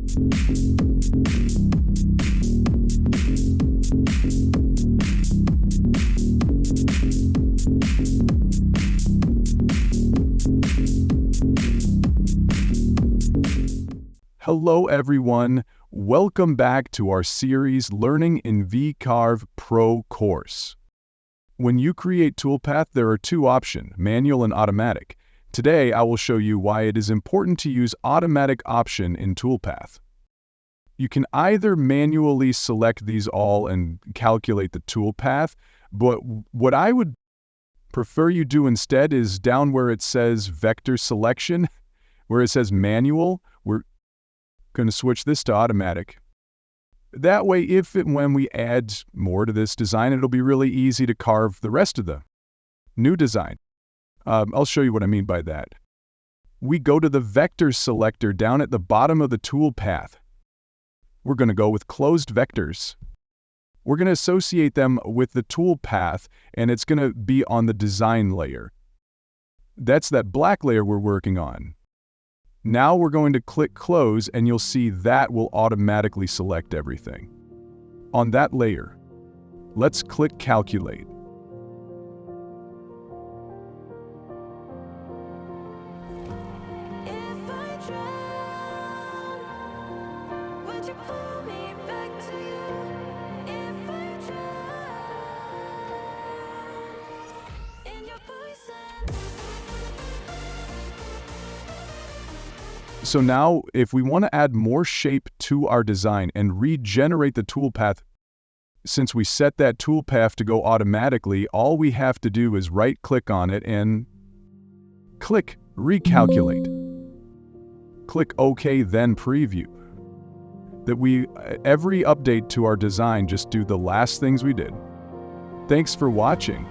Hello everyone, welcome back to our series Learning in VCarve Pro course. When you create Toolpath, there are two options, manual and automatic. Today I will show you why it is important to use automatic option in Toolpath. You can either manually select these all and calculate the toolpath, but what I would prefer you do instead is down where it says vector selection, where it says manual, we're going to switch this to automatic. That way, if and when we add more to this design, it'll be really easy to carve the rest of the new design. I'll show you what I mean by that. We go to the vector selector down at the bottom of the toolpath. We're going to go with closed vectors. We're going to associate them with the toolpath, and it's going to be on the design layer. That's that black layer we're working on. Now we're going to click Close, and you'll see that will automatically select everything. On that layer, let's click Calculate. So now, if we want to add more shape to our design and regenerate the toolpath, since we set that toolpath to go automatically, all we have to do is right-click on it and click Recalculate. Click OK, then Preview. Every update to our design, just do the last things we did. Thanks for watching.